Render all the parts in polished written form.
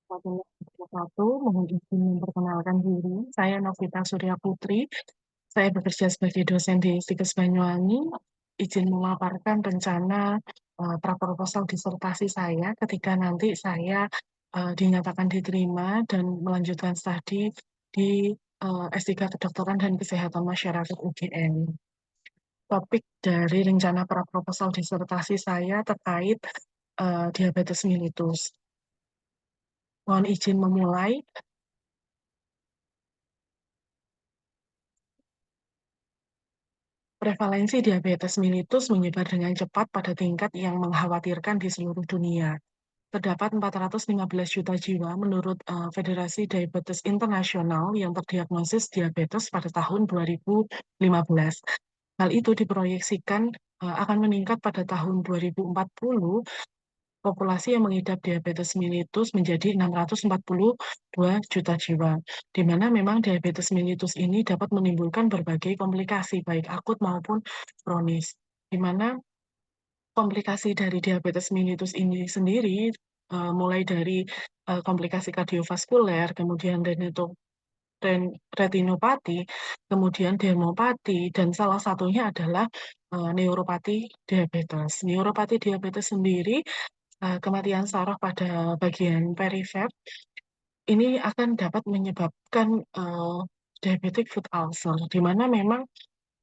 Mohon izin memperkenalkan diri. Saya Novita Surya Putri. Saya bekerja sebagai dosen di Stikes Banyuwangi. Izin memaparkan rencana praproposal disertasi saya ketika nanti saya dinyatakan diterima dan melanjutkan studi di S3 Kedokteran dan Kesehatan Masyarakat UGM. Topik dari rencana praproposal disertasi saya terkait diabetes mellitus. Mohon izin memulai. Prevalensi diabetes mellitus menyebar dengan cepat pada tingkat yang mengkhawatirkan di seluruh dunia. Terdapat 415 juta jiwa menurut Federasi Diabetes Internasional yang terdiagnosis diabetes pada tahun 2015. Hal itu diproyeksikan akan meningkat pada tahun 2040. Populasi yang mengidap diabetes mellitus menjadi 642 juta jiwa, di mana memang diabetes mellitus ini dapat menimbulkan berbagai komplikasi, baik akut maupun kronis, di mana komplikasi dari diabetes mellitus ini sendiri mulai dari komplikasi kardiovaskuler, kemudian retinopati, kemudian dermopati, dan salah satunya adalah neuropati diabetes. Neuropati diabetes sendiri, kematian saraf pada bagian perifer, ini akan dapat menyebabkan diabetic foot ulcer, di mana memang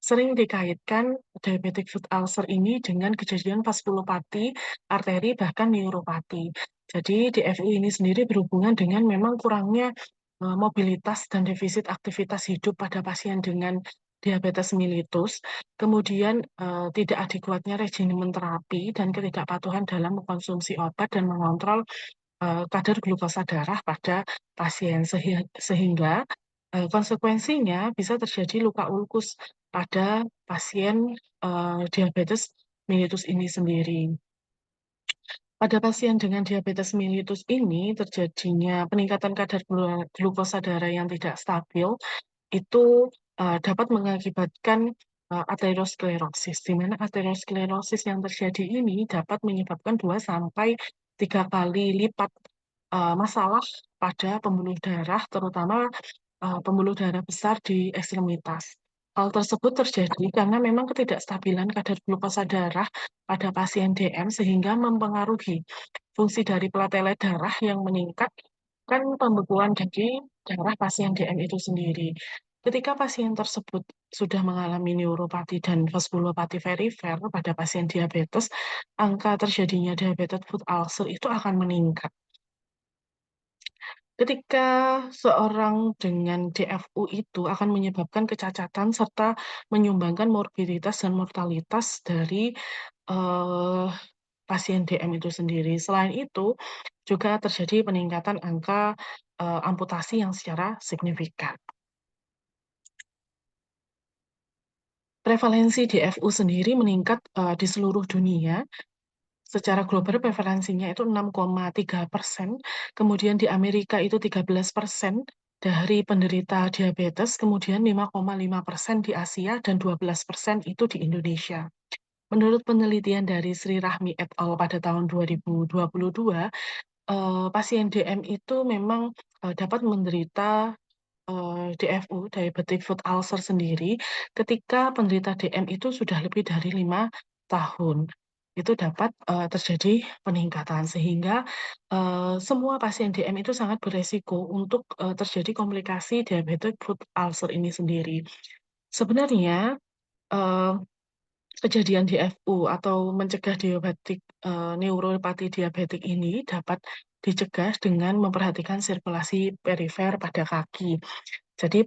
sering dikaitkan diabetic foot ulcer ini dengan kejadian vaskulopati, arteri, bahkan neuropati. Jadi DFU ini sendiri berhubungan dengan memang kurangnya mobilitas dan defisit aktivitas hidup pada pasien dengan diabetes mellitus, kemudian tidak adekuatnya regimen terapi dan ketidakpatuhan dalam mengkonsumsi obat dan mengontrol kadar glukosa darah pada pasien sehingga konsekuensinya bisa terjadi luka ulkus pada pasien diabetes mellitus ini sendiri. Pada pasien dengan diabetes mellitus ini terjadinya peningkatan kadar glukosa darah yang tidak stabil itu dapat mengakibatkan aterosklerosis, di mana aterosklerosis yang terjadi ini dapat menyebabkan 2 sampai 3 kali lipat masalah pada pembuluh darah, terutama pembuluh darah besar di ekstremitas. Hal tersebut terjadi karena memang ketidakstabilan kadar glukosa darah pada pasien DM sehingga mempengaruhi fungsi dari platelet darah yang meningkat kan pembekuan dari darah pasien DM itu sendiri. Ketika pasien tersebut sudah mengalami neuropati dan vaskulopati perifer pada pasien diabetes, angka terjadinya diabetes foot ulcer itu akan meningkat. Ketika seorang dengan DFU itu akan menyebabkan kecacatan serta menyumbangkan morbiditas dan mortalitas dari eh, pasien DM itu sendiri. Selain itu, juga terjadi peningkatan angka amputasi yang secara signifikan. Prevalensi DFU sendiri meningkat di seluruh dunia. Secara global prevalensinya itu 6,3%, kemudian di Amerika itu 13% dari penderita diabetes, kemudian 5,5% di Asia, dan 12% itu di Indonesia. Menurut penelitian dari Sri Rahmi et al. Pada tahun 2022, pasien DM itu memang dapat menderita DFU, diabetic foot ulcer sendiri, ketika penderita DM itu sudah lebih dari 5 tahun. Itu dapat terjadi peningkatan, sehingga semua pasien DM itu sangat beresiko untuk terjadi komplikasi diabetic foot ulcer ini sendiri. Sebenarnya, eh, kejadian DFU atau mencegah neuropati diabetik ini dapat dicegah dengan memperhatikan sirkulasi perifer pada kaki. Jadi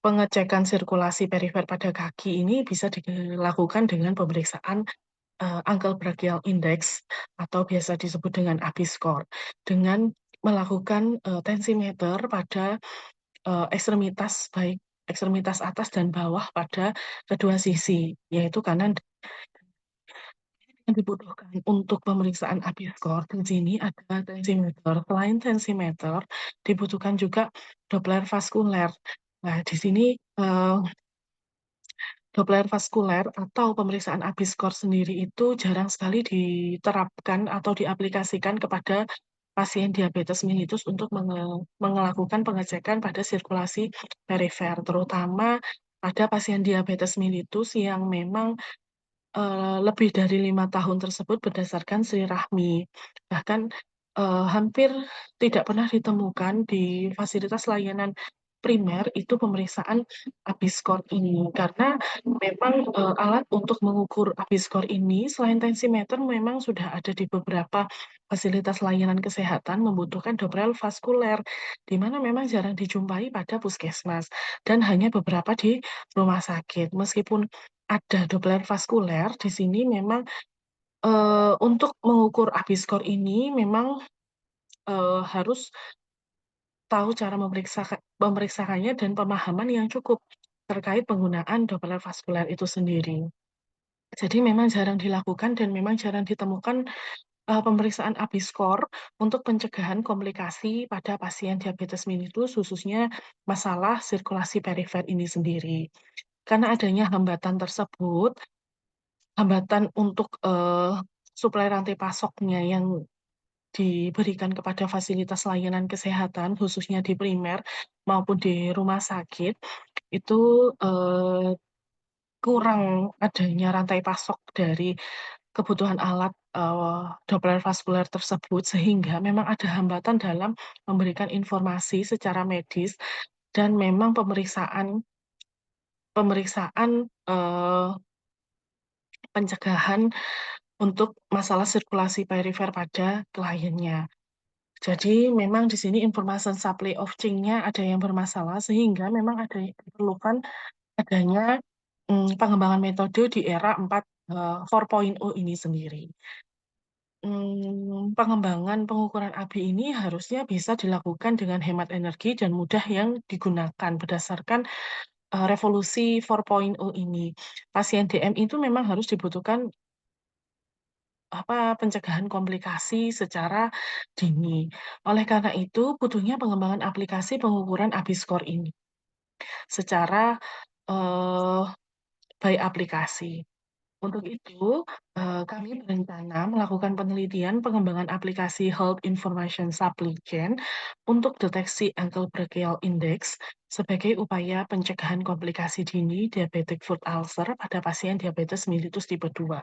pengecekan sirkulasi perifer pada kaki ini bisa dilakukan dengan pemeriksaan ankle brachial index atau biasa disebut dengan ABI score, dengan melakukan tensimeter pada ekstremitas, baik ekstremitas atas dan bawah pada kedua sisi, yaitu kanan. Yang dibutuhkan untuk pemeriksaan ABI score di sini ada tensimeter. Selain tensimeter, dibutuhkan juga Doppler vaskuler. Nah, di sini Doppler vaskuler atau pemeriksaan ABI score sendiri itu jarang sekali diterapkan atau diaplikasikan kepada pasien diabetes mellitus untuk melakukan pengecekan pada sirkulasi perifer, terutama pada pasien diabetes mellitus yang memang lebih dari 5 tahun tersebut berdasarkan Sri Rahmi. Bahkan, hampir tidak pernah ditemukan di fasilitas layanan primer itu pemeriksaan ABI-skor ini. Karena memang, alat untuk mengukur ABI-skor ini selain tensimeter memang sudah ada di beberapa fasilitas layanan kesehatan membutuhkan Doppler vaskuler, di mana memang jarang dijumpai pada puskesmas dan hanya beberapa di rumah sakit. Meskipun ada Doppler vaskuler, di sini memang, untuk mengukur ABI-skor ini memang, harus tahu cara memeriksakannya dan pemahaman yang cukup terkait penggunaan Doppler vaskuler itu sendiri. Jadi memang jarang dilakukan dan memang jarang ditemukan, pemeriksaan ABI-skor untuk pencegahan komplikasi pada pasien diabetes mellitus, khususnya masalah sirkulasi perifer ini sendiri. Karena adanya hambatan tersebut, hambatan untuk, suplai rantai pasoknya yang diberikan kepada fasilitas layanan kesehatan, khususnya di primer maupun di rumah sakit, itu, kurang adanya rantai pasok dari kebutuhan alat, Doppler vaskuler tersebut, sehingga memang ada hambatan dalam memberikan informasi secara medis dan memang pemeriksaan pemeriksaan, pencegahan untuk masalah sirkulasi perifer pada kliennya. Jadi memang di sini information supply of chain-nya ada yang bermasalah sehingga memang ada yang diperlukan adanya, pengembangan metode di era 4.0 ini sendiri. Pengembangan pengukuran ABI ini harusnya bisa dilakukan dengan hemat energi dan mudah yang digunakan berdasarkan, revolusi 4.0 ini. Pasien DM itu memang harus dibutuhkan pencegahan komplikasi secara dini. Oleh karena itu, butuhnya pengembangan aplikasi pengukuran ABI-skor ini secara, eee, by aplikasi. Untuk itu, kami berencana melakukan penelitian pengembangan aplikasi Health Information Supply Chain untuk deteksi ankle brachial index sebagai upaya pencegahan komplikasi dini diabetic foot ulcer pada pasien diabetes mellitus tipe 2.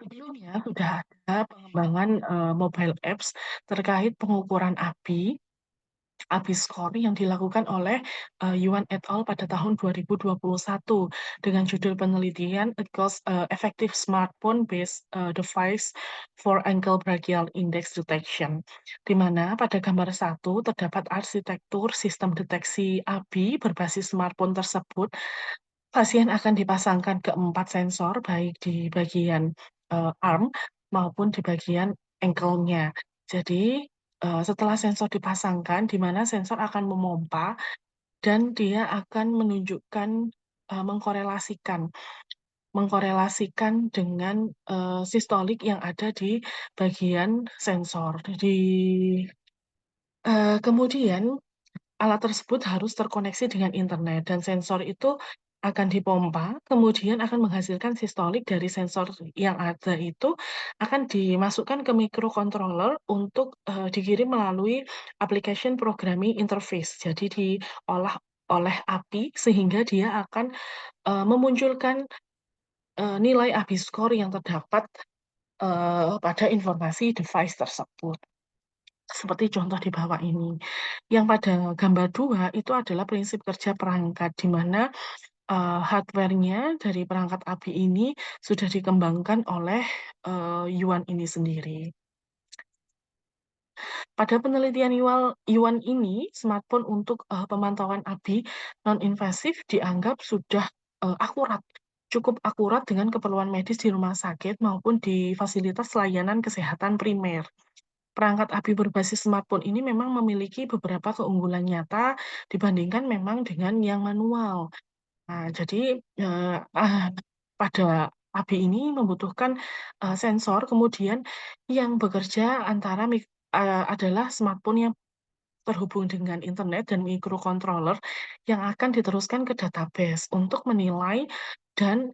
Sebelumnya sudah ada pengembangan, mobile apps terkait pengukuran ABI-skor yang dilakukan oleh, Yuan et al. Pada tahun 2021 dengan judul penelitian Effective Smartphone-Based, Device for Ankle Brachial Index Detection, di mana pada gambar 1 terdapat arsitektur sistem deteksi ABI berbasis smartphone tersebut. Pasien akan dipasangkan keempat sensor, baik di bagian, arm maupun di bagian ankle-nya. Jadi, setelah sensor dipasangkan, di mana sensor akan memompa dan dia akan menunjukkan, mengkorelasikan mengkorelasikan dengan, sistolik yang ada di bagian sensor. Kemudian alat tersebut harus terkoneksi dengan internet dan sensor itu akan dipompa, kemudian akan menghasilkan sistolik dari sensor yang ada itu akan dimasukkan ke microcontroller untuk, dikirim melalui application programming interface. Jadi diolah oleh API sehingga dia akan, memunculkan, nilai ABI score yang terdapat, pada informasi device tersebut. Seperti contoh di bawah ini. Yang pada gambar 2 itu adalah prinsip kerja perangkat, di mana, hardware-nya dari perangkat ABI ini sudah dikembangkan oleh, Yuan ini sendiri. Pada penelitian Yuan ini, smartphone untuk, pemantauan ABI non-invasif dianggap sudah, akurat, cukup akurat dengan keperluan medis di rumah sakit maupun di fasilitas layanan kesehatan primer. Perangkat ABI berbasis smartphone ini memang memiliki beberapa keunggulan nyata dibandingkan memang dengan yang manual. Nah, jadi, pada ABI ini membutuhkan, sensor, kemudian yang bekerja adalah smartphone yang terhubung dengan internet dan microcontroller yang akan diteruskan ke database untuk menilai dan,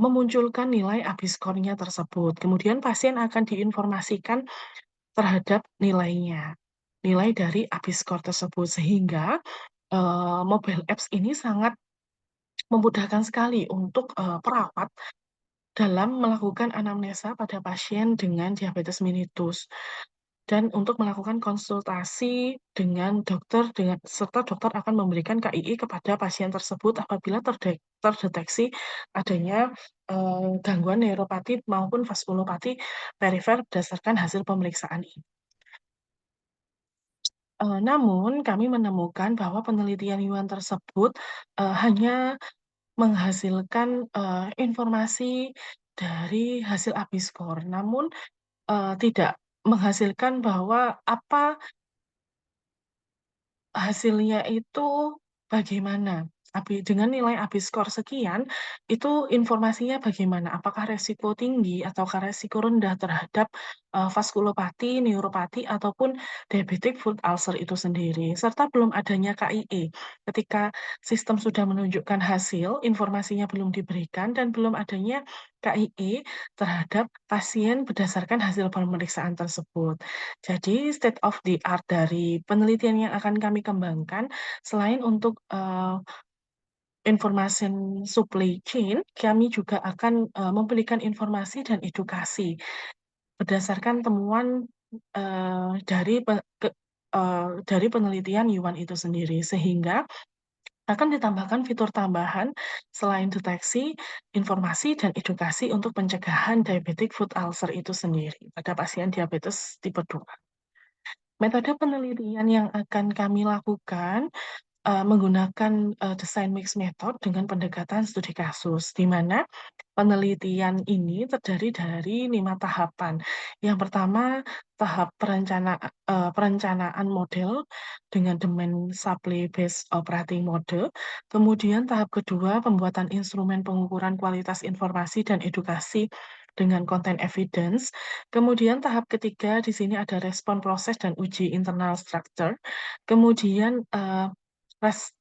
memunculkan nilai ABI score-nya tersebut. Kemudian pasien akan diinformasikan terhadap nilainya, nilai dari ABI skor tersebut. Sehingga, mobile apps ini sangat memudahkan sekali untuk, perawat dalam melakukan anamnesa pada pasien dengan diabetes mellitus dan untuk melakukan konsultasi dengan dokter serta dokter akan memberikan KII kepada pasien tersebut apabila terdeteksi adanya, gangguan neuropati maupun vaskulopati perifer berdasarkan hasil pemeriksaan ini. Namun kami menemukan bahwa penelitian Yuan tersebut, hanya menghasilkan, informasi dari hasil ABI-skor, namun, tidak menghasilkan bahwa apa hasilnya itu bagaimana? Dengan nilai ABI skor sekian, itu informasinya bagaimana? Apakah resiko tinggi ataukah resiko rendah terhadap, vaskulopati, neuropati, ataupun diabetic foot ulcer itu sendiri, serta belum adanya KIE. Ketika sistem sudah menunjukkan hasil, informasinya belum diberikan dan belum adanya KIE terhadap pasien berdasarkan hasil pemeriksaan tersebut. Jadi state of the art dari penelitian yang akan kami kembangkan, selain untuk, information supply chain, kami juga akan, memberikan informasi dan edukasi berdasarkan temuan, dari penelitian Yuan itu sendiri. Sehingga akan ditambahkan fitur tambahan selain deteksi, informasi, dan edukasi untuk pencegahan diabetic foot ulcer itu sendiri pada pasien diabetes tipe 2. Metode penelitian yang akan kami lakukan, menggunakan, desain mix method dengan pendekatan studi kasus, di mana penelitian ini terdiri dari 5 tahapan. Yang pertama, tahap perencanaan model dengan domain supply based operating model. Kemudian tahap kedua, pembuatan instrumen pengukuran kualitas informasi dan edukasi dengan konten evidence. Kemudian tahap ketiga, di sini ada respon proses dan uji internal structure. Kemudian,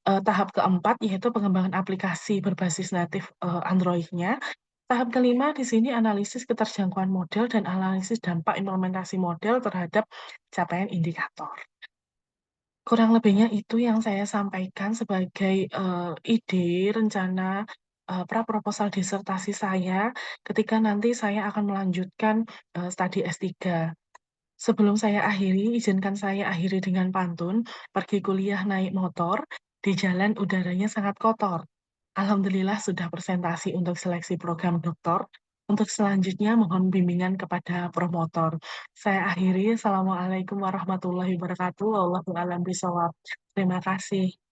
tahap keempat yaitu pengembangan aplikasi berbasis natif, Android-nya. Tahap kelima di sini analisis keterjangkauan model dan analisis dampak implementasi model terhadap capaian indikator. Kurang lebihnya itu yang saya sampaikan sebagai, ide, rencana, praproposal disertasi saya ketika nanti saya akan melanjutkan, studi S3. Sebelum saya akhiri, izinkan saya akhiri dengan pantun, "Pergi kuliah naik motor, di jalan udaranya sangat kotor." Alhamdulillah sudah presentasi untuk seleksi program doktor. Untuk selanjutnya mohon bimbingan kepada promotor. Saya akhiri, assalamualaikum warahmatullahi wabarakatuh, wallahu a'lam bishawab. Terima kasih.